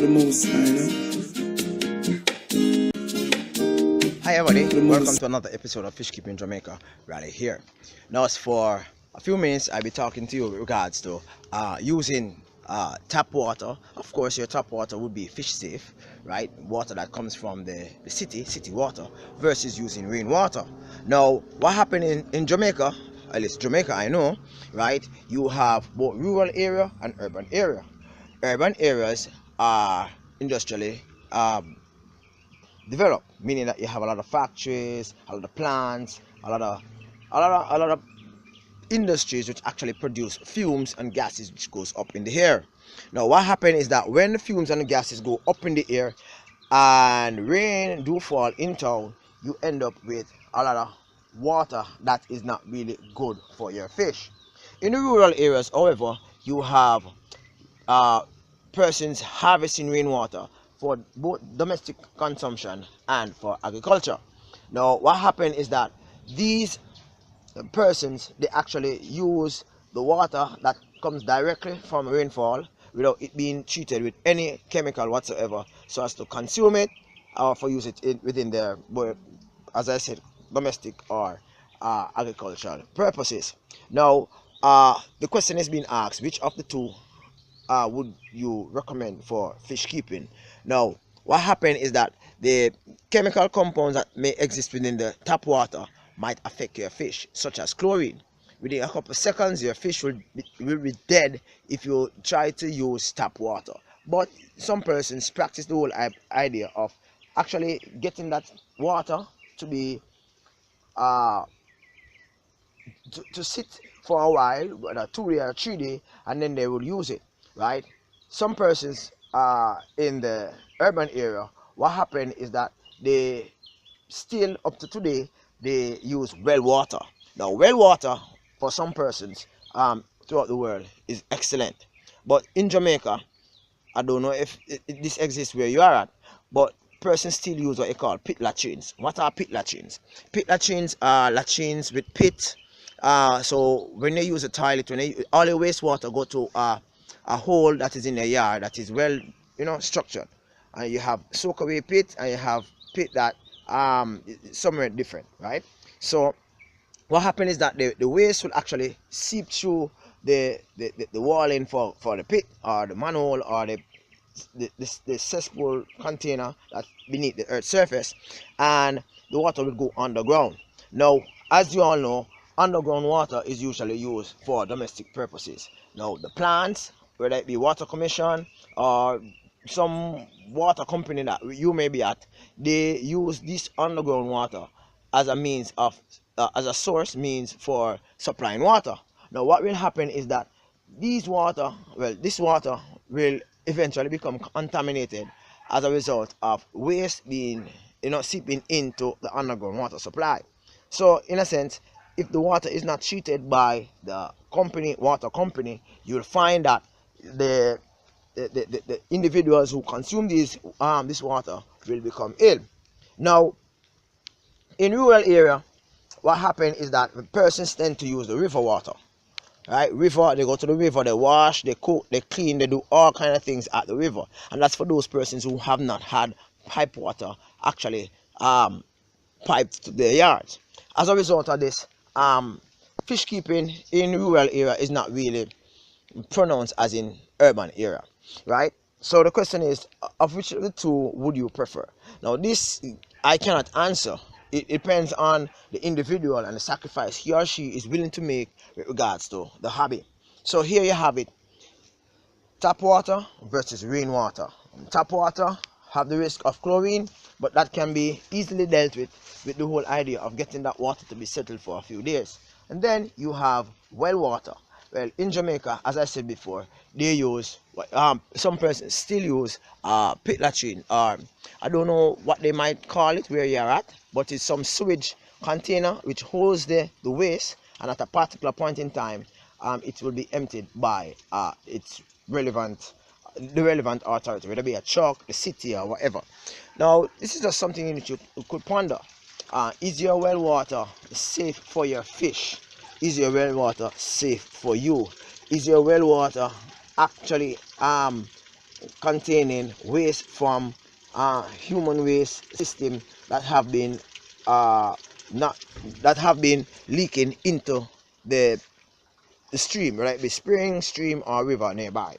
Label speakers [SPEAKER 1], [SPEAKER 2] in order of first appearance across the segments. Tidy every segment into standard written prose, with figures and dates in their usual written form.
[SPEAKER 1] the most high, you know?
[SPEAKER 2] Hi everybody, welcome to another episode of Fish Keeping Jamaica right here. Now it's for a few minutes I'll be talking to you with regards to using tap water. Of course your tap water would be fish safe, right? Water that comes from the city water versus using rainwater. Now what happened in Jamaica, at least Jamaica I know, right? You have both rural area and urban area. Urban areas are industrially developed, meaning that you have a lot of factories, a lot of plants, a lot of industries which actually produce fumes and gases which goes up in the air. Now what happens is that when the fumes and the gases go up in the air and rain do fall in town, you end up with a lot of water that is not really good for your fish. In the rural areas, however, you have persons harvesting rainwater for both domestic consumption and for agriculture. Now what happened is that these persons, they actually use the water that comes directly from rainfall without it being treated with any chemical whatsoever, so as to consume it or for use it within their, as I said, domestic or agricultural purposes. Now the question is being asked, which of the two would you recommend for fish keeping? Now what happened is that the chemical compounds that may exist within the tap water might affect your fish, such as chlorine. Within a couple of seconds your fish will be dead if you try to use tap water. But some persons practice the whole idea of actually getting that water to be to sit for a while, whether 2 days or 3 days, and then they will use it, right? Some persons in the urban area, what happened is that they still up to today they use well water. Now well water for some persons throughout the world is excellent, but in Jamaica I don't know if this exists where you are at, but persons still use what they call pit latrines. What are pit latrines? Pit latrines are latrines with pit. So when they use a toilet, when all the wastewater go to a hole that is in the yard that is well, structured, and you have soak away pit and you have pit that somewhere different, right? So what happens is that the waste will actually seep through the walling for the pit or the manhole or the cesspool container that's beneath the earth's surface, and the water will go underground. Now as you all know, underground water is usually used for domestic purposes. Now the plants, whether it be water commission or some water company that you may be at, they use this underground water as a means of as a source means for supplying water. Now what will happen is that this water will eventually become contaminated as a result of waste being seeping into the underground water supply. So in a sense, if the water is not treated by the water company, you'll find that the individuals who consume this water will become ill. Now in rural area, what happens is that the persons tend to use the river water, right? River, they go to the river, they wash, they cook, they clean, they do all kind of things at the river, and that's for those persons who have not had pipe water actually piped to their yards. As a result of this, fish keeping in rural area is not really pronounced as in urban area, right? So the question is, of which of the two would you prefer? Now this I cannot answer. It depends on the individual and the sacrifice he or she is willing to make with regards to the hobby. So here you have it: tap water versus rainwater. Tap water have the risk of chlorine, but that can be easily dealt with the whole idea of getting that water to be settled for a few days. And then you have well water. Well, in Jamaica, as I said before, they use some persons still use pit latrine, or I don't know what they might call it where you're at, but it's some sewage container which holds the waste, and at a particular point in time it will be emptied by its the relevant authority, whether it be a truck, the city, or whatever. Now this is just something that you could ponder. Is your well water safe for your fish? Is your well water safe for you? Is your well water actually containing waste from human waste system that have been not that have been leaking into the stream, right? The spring, stream, or river nearby.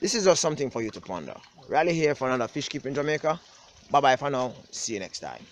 [SPEAKER 2] This is just something for you to ponder. Rally here for another fish keep in Jamaica. Bye bye for now. See you next time.